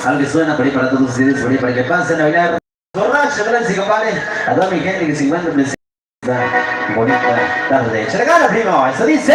Algo que suena por ahí para todos ustedes, por ahí para que pasen a bailar. Borracho, gracias, compadre. A toda mi gente que se encuentra presente. Bonita tarde. ¡Échale gana, primo! ¡Eso dice!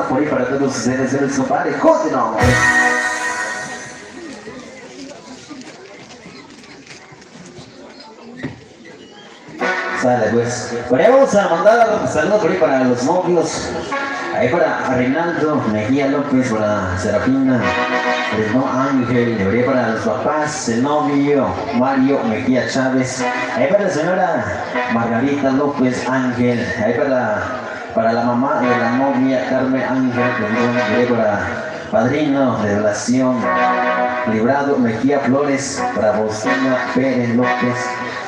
Por ahí para todos ustedes, el compadre, continuamos. Sale pues. Por ahí vamos a mandar saludos por ahí para los novios. Ahí para Reinaldo Mejía López, para Serafina, el Ángel, por ahí para los papás, el novio Mario Mejía Chávez. Ahí para la señora Margarita López Ángel. Ahí para la mamá de la novia Carmen Ángel, para padrino de relación Librado Mejía Flores, para Bostina Pérez López.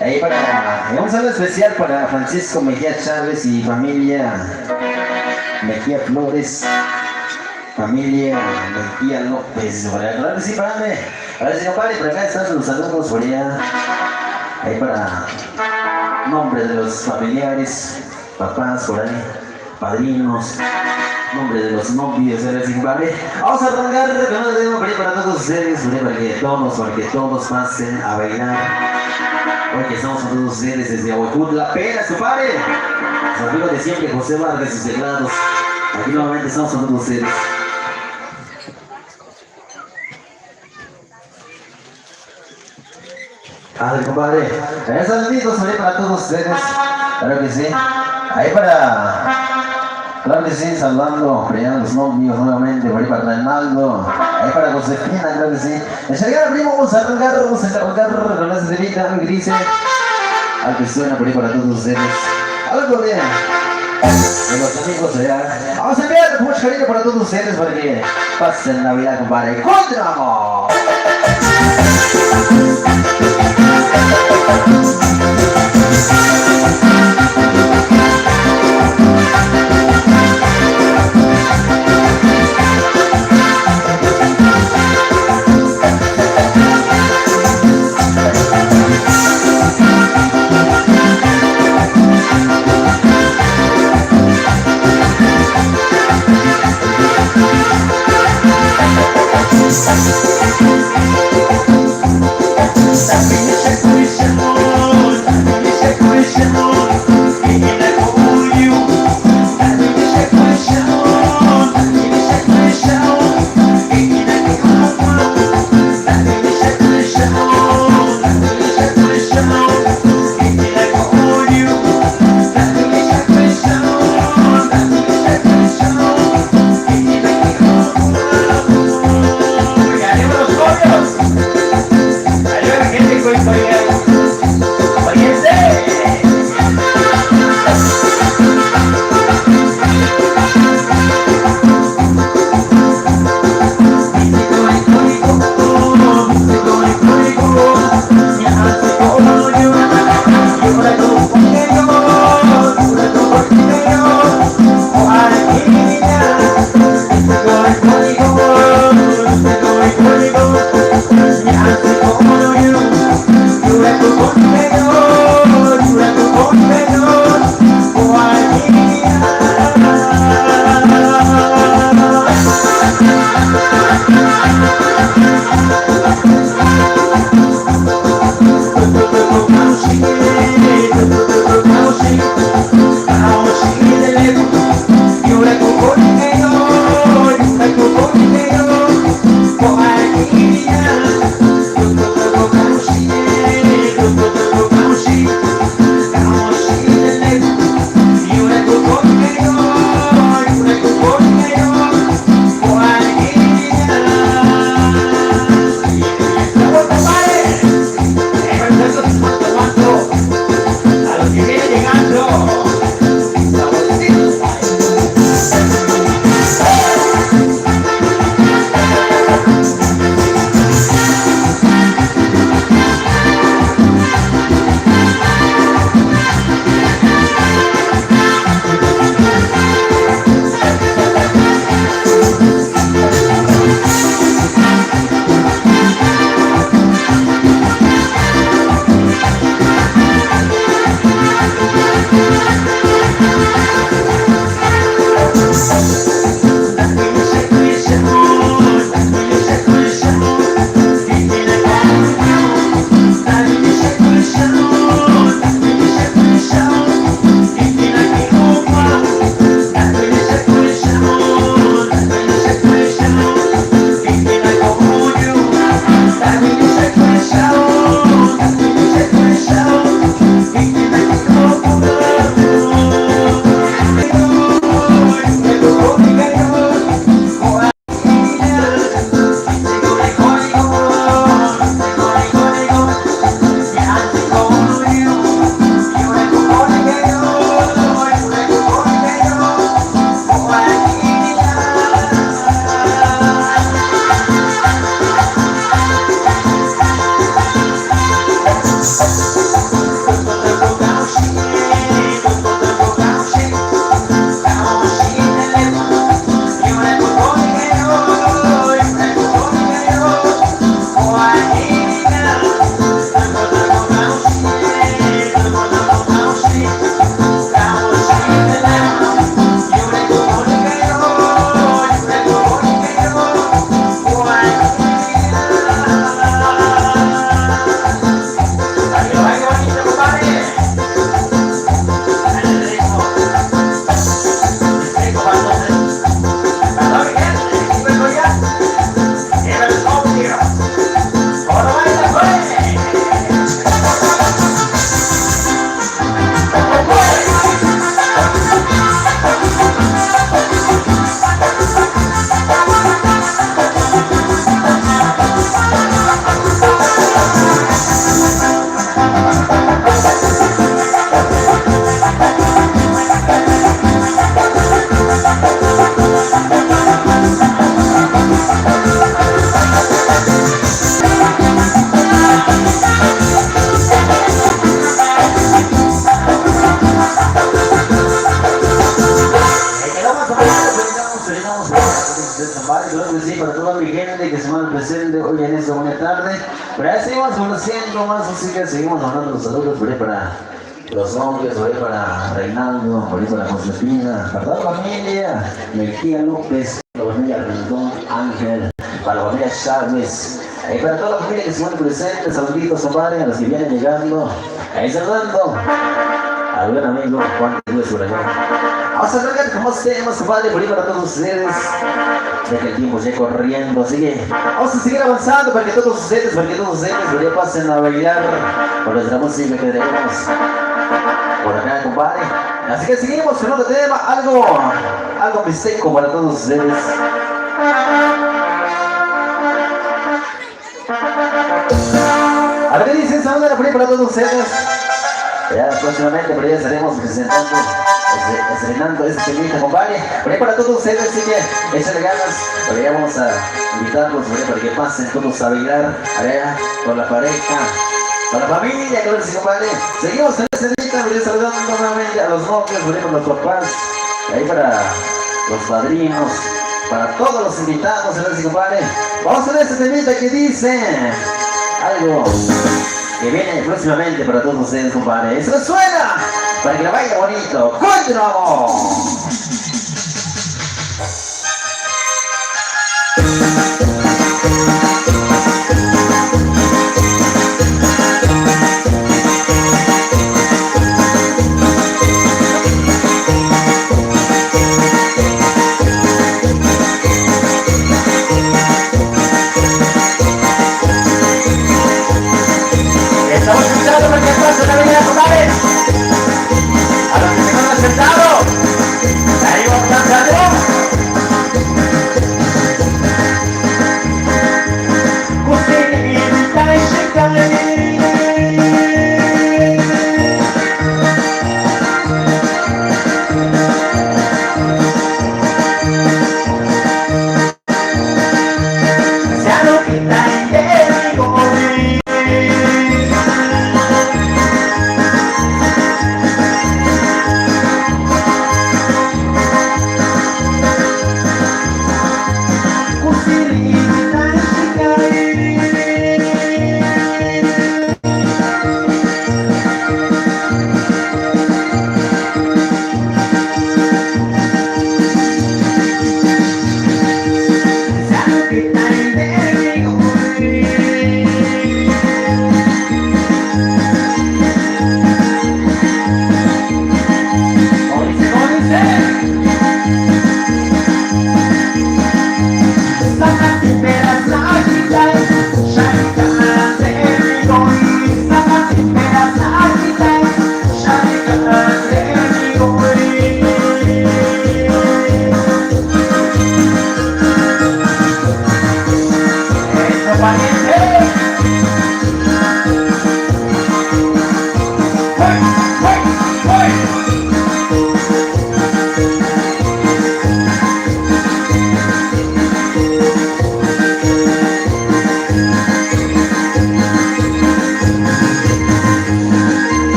Ahí para un saludo especial para Francisco Mejía Chávez y familia Mejía Flores, familia Mejía López. Claro que sí, párame. A ver si no pare, por acá están los saludos por allá. Ahí para nombre de los familiares, papás por ahí, padrinos, nombre de los novios, ¿vale? Vamos a arrancar con un tema para todos ustedes, para que todos pasen a bailar. Hoy que estamos con todos ustedes desde Aguajutla, Pera, su padre, su amigo de siempre, José Vargas y sus teclados. Aquí nuevamente estamos con todos ustedes. Dale, compadre. Saluditos para todos ustedes. Claro que sí. Ahí claro que sí, saludando a los novios nuevamente, por ahí para Reinaldo, ahí para Josefina, claro que sí. Echarle primo, vamos a arrancar con la señorita que dice, al que suena por ahí para todos ustedes. Algo bien. De los amigos allá. Vamos a enviar mucho cariño para todos ustedes para que pasen Navidad, compadre. ¡Continuamos! That presente hoy en esta buena tarde. Pero ahí seguimos conociendo más música, seguimos mandando los saludos por ahí para los novios, por ahí para Reinaldo, por ahí para Josefina, para toda la familia, Mejía López, para la familia Rendón Ángel, para la familia Chávez, y para toda la familia que se encuentra presente, saluditos, compadre, a los que vienen llegando, ahí saludando al buen amigo Juan de Luis por allá. Vamos a cargar con más temas, compadre, por ahí para todos ustedes. Ya que el tiempo sigue corriendo, así que vamos a seguir avanzando para que todos ustedes, por ahí pasen a bailar por nuestra música que tenemos por acá, compadre. Así que seguimos con otro tema, algo misteco para todos ustedes. A ver, ¿qué dicen esa onda por ahí para todos ustedes? Ya próximamente por ahí estaremos presentando, estrenando este temita, compadre. Por ahí para todos ustedes, así que échale ganas. Por ahí vamos a invitarlos por ahí para que pasen todos a bailar allá con la pareja, con la familia, claro que sí, compadre. Seguimos en este temita, por ahí saludando nuevamente a los novios, por ahí para los papás, ahí para los padrinos, para todos los invitados, claro que sí, compadre. Vamos a ver este temita que dice algo que viene próximamente para todos ustedes, compadre. Eso suena para que la baile bonito. ¡Continuamos!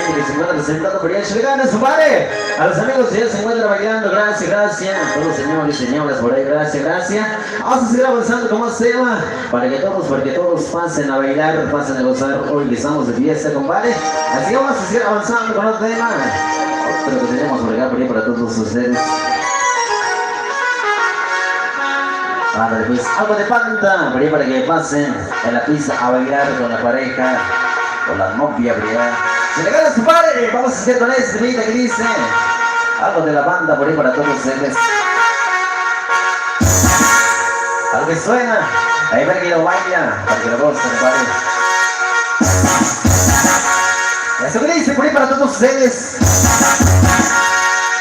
gente que se encuentra sentado por ahí. ¡Échale ganas, compadre! A los amigos que ya se encuentran bailando, gracias, gracias. A todos los señores y señoras por ahí, gracias, gracias. Vamos a seguir avanzando con más tema para que todos pasen a bailar, pasen a gozar. Hoy que estamos de fiesta, compadre. Así que vamos a seguir avanzando con otro tema. Otro que tenemos por acá por ahí para todos ustedes. Ándale pues, algo de panta, por ahí para que pasen en la pista a bailar con la pareja, con la novia, ¿verdad? ¡Se le gana su padre! Vamos a hacer con este vida que dice algo de la banda por ahí para todos ustedes. Algo que suena, ahí para que lo baila, para que lo gocen, compadre. Eso que dice por ahí para todos ustedes.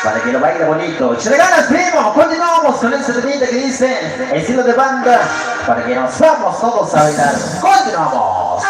Para que lo baile bonito. ¡Échale ganas, primo! Continuamos con ese temita que dice estilo de banda. Para que nos vamos todos a bailar. ¡Continuamos!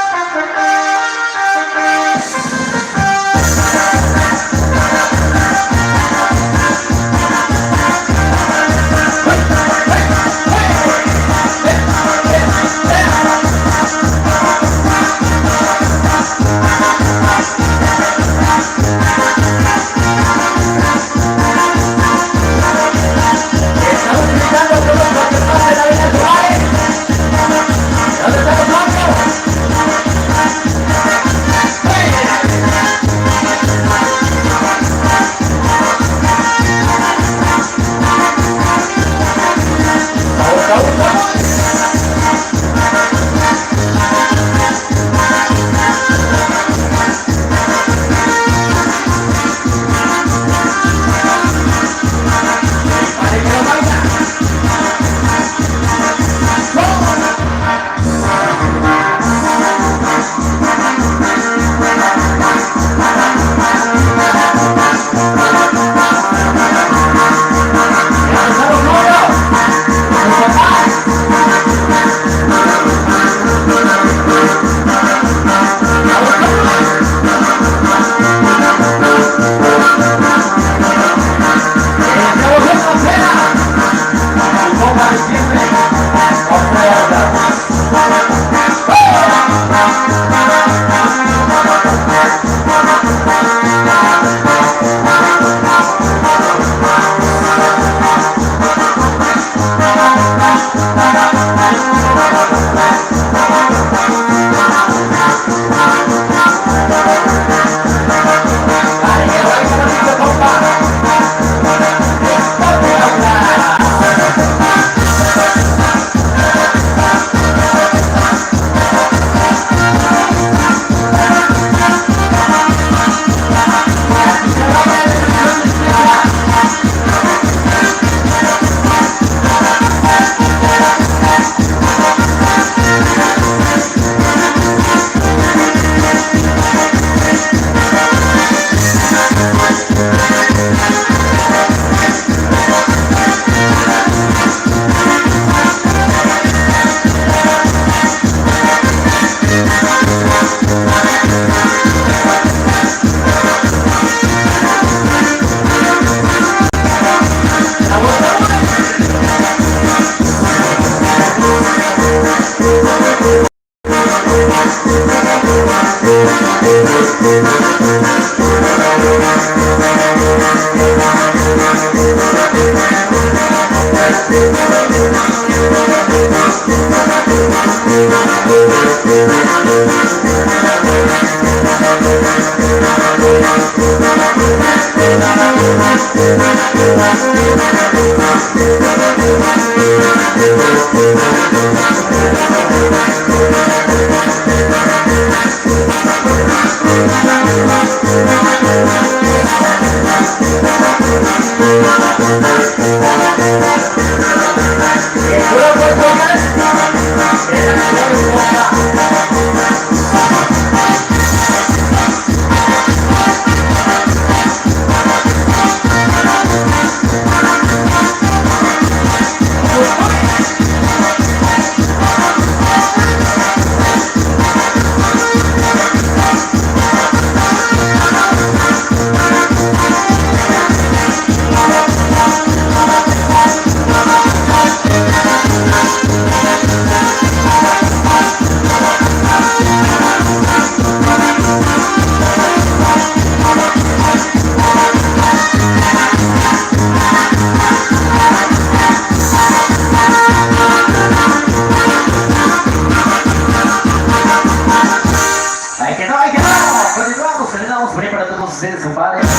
ustedes, compadre.